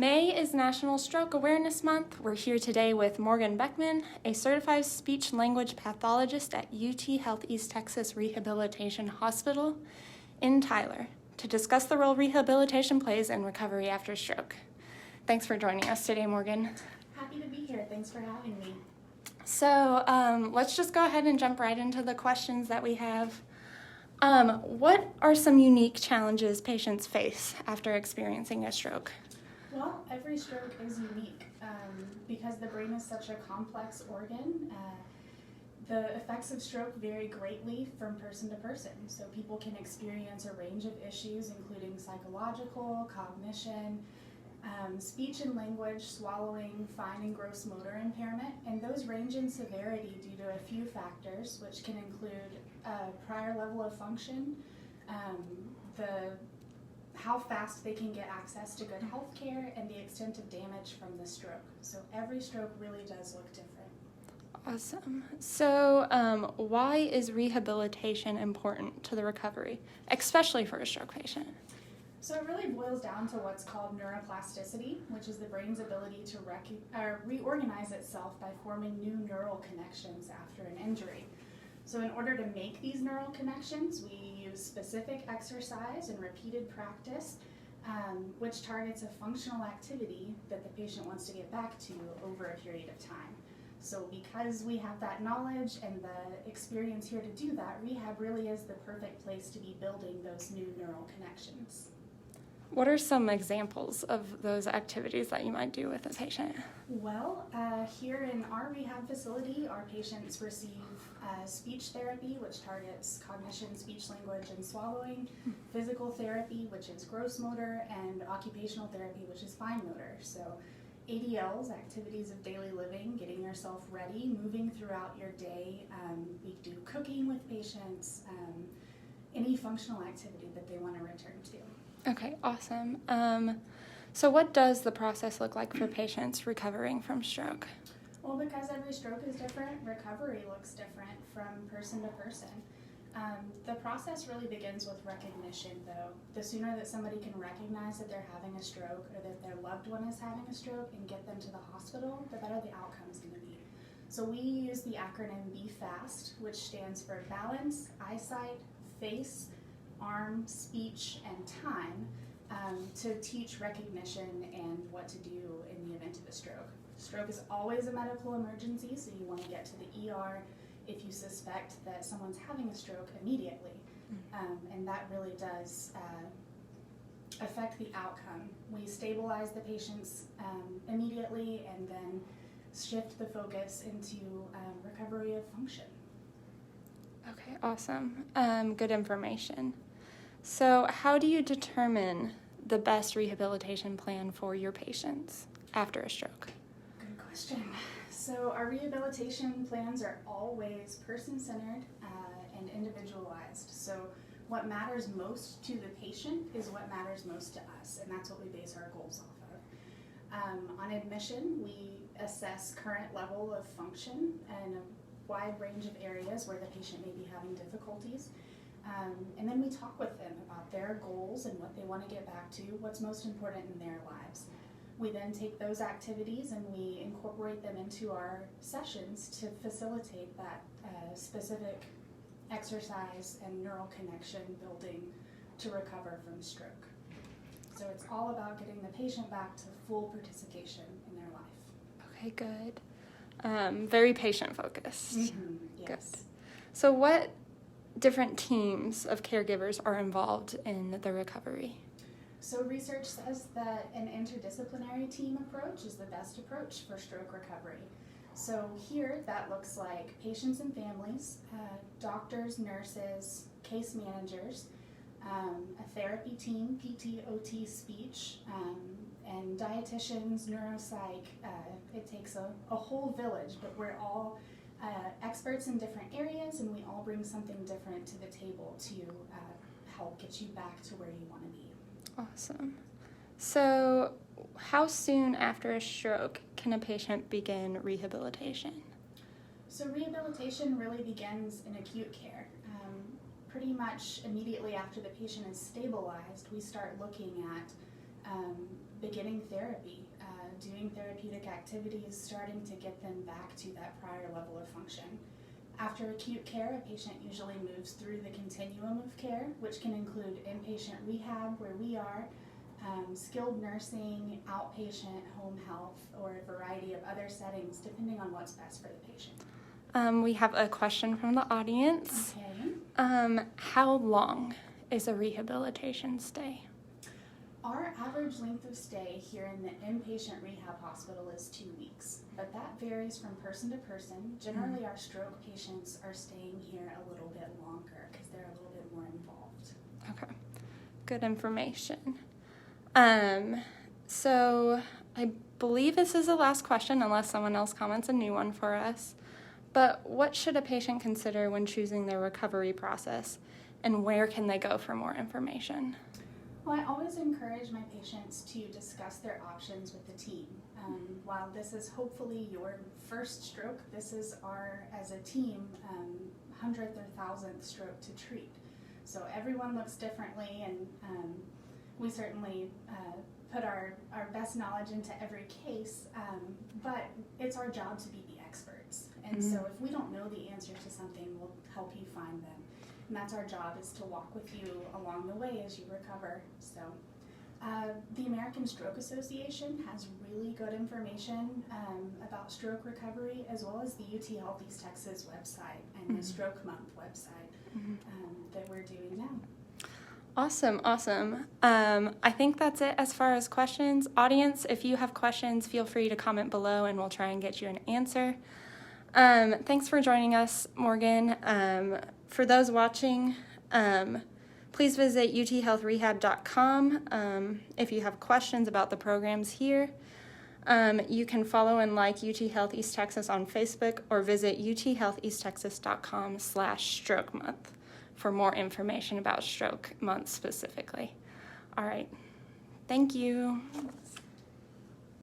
May is National Stroke Awareness Month. We're here today with Morgan Beckmon, a certified speech-language pathologist at UT Health East Texas Rehabilitation Hospital in Tyler, to discuss the role rehabilitation plays in recovery after stroke. Thanks for joining us today, Morgan. Happy to be here. Thanks for having me. So let's just go ahead and jump right into the questions that we have. What are some unique challenges patients face after experiencing a stroke? Well, every stroke is unique because the brain is such a complex organ. The effects of stroke vary greatly from person to person. So people can experience a range of issues, including psychological, cognition, speech and language, swallowing, fine and gross motor impairment, and those range in severity due to a few factors, which can include prior level of function, how fast they can get access to good health care, and the extent of damage from the stroke. So every stroke really does look different. Awesome. So why is rehabilitation important to the recovery, especially for a stroke patient? So it really boils down to what's called neuroplasticity, which is the brain's ability to reorganize itself by forming new neural connections after an injury. So in order to make these neural connections, we use specific exercise and repeated practice, which targets a functional activity that the patient wants to get back to over a period of time. So because we have that knowledge and the experience here to do that, rehab really is the perfect place to be building those new neural connections. What are some examples of those activities that you might do with a patient? Well, here in our rehab facility, our patients receive speech therapy, which targets cognition, speech, language, and swallowing, physical therapy, which is gross motor, and occupational therapy, which is fine motor. So ADLs, activities of daily living, getting yourself ready, moving throughout your day. We do cooking with patients, any functional activity that they want to return to. Okay, awesome. So what does the process look like for patients recovering from stroke? Well, because every stroke is different, recovery looks different from person to person. The process really begins with recognition, though. The sooner that somebody can recognize that they're having a stroke or that their loved one is having a stroke and get them to the hospital, the better the outcome is going to be. So we use the acronym BFAST, which stands for balance, eyesight, face, arm, speech, and time, to teach recognition and what to do in the event of a stroke. Stroke is always a medical emergency, so you want to get to the ER if you suspect that someone's having a stroke immediately, and that really does affect the outcome. We stabilize the patients immediately and then shift the focus into recovery of function. Okay, awesome. Good information. So how do you determine the best rehabilitation plan for your patients after a stroke? Good question. So our rehabilitation plans are always person-centered and individualized. So what matters most to the patient is what matters most to us, and that's what we base our goals off of. On admission, we assess current level of function and a wide range of areas where the patient may be having difficulties. And then we talk with them about their goals and what they want to get back to, what's most important in their lives. We then take those activities and we incorporate them into our sessions to facilitate that specific exercise and neural connection building to recover from stroke. So it's all about getting the patient back to full participation in their life. Okay, good. Very patient-focused. Mm-hmm. Yes. Good. So what different teams of caregivers are involved in the recovery? So research says that an interdisciplinary team approach is the best approach for stroke recovery. So here that looks like patients and families, doctors, nurses, case managers, a therapy team, PT, OT, speech, and dietitians, neuropsych. It takes a whole village, but we're all experts in different areas, and we all bring something different to the table to help get you back to where you want to be. Awesome. So how soon after a stroke can a patient begin rehabilitation? So rehabilitation really begins in acute care. Pretty much immediately after the patient is stabilized, we start looking at beginning therapy, doing therapeutic activities, starting to get them back to that prior level of function. After acute care, a patient usually moves through the continuum of care, which can include inpatient rehab, where we are, skilled nursing, outpatient, home health, or a variety of other settings, depending on what's best for the patient. We have a question from the audience. Okay. How long is a rehabilitation stay? Our average length of stay here in the inpatient rehab hospital is 2 weeks, but that varies from person to person. Generally, our stroke patients are staying here a little bit longer because they're a little bit more involved. Okay, good information. So I believe this is the last question, unless someone else comments a new one for us. But what should a patient consider when choosing their recovery process, and where can they go for more information? Well, I always encourage my patients to discuss their options with the team. While this is hopefully your first stroke, this is our, as a team, 100th or 1000th stroke to treat. So everyone looks differently, and we certainly put our best knowledge into every case, but it's our job to be the experts. And so if we don't know the answer to something, we'll help you find them. And that's our job, is to walk with you along the way as you recover. So the American Stroke Association has really good information about stroke recovery, as well as the UT Health East Texas website and the Stroke Month website that we're doing now. Awesome. I think that's it as far as questions. Audience, if you have questions, feel free to comment below and we'll try and get you an answer. Thanks for joining us, Morgan. For those watching, please visit uthealthrehab.com if you have questions about the programs here. You can follow and like UT Health East Texas on Facebook, or visit uthealtheasttexas.com/stroke month for more information about Stroke Month specifically. All right. Thank you.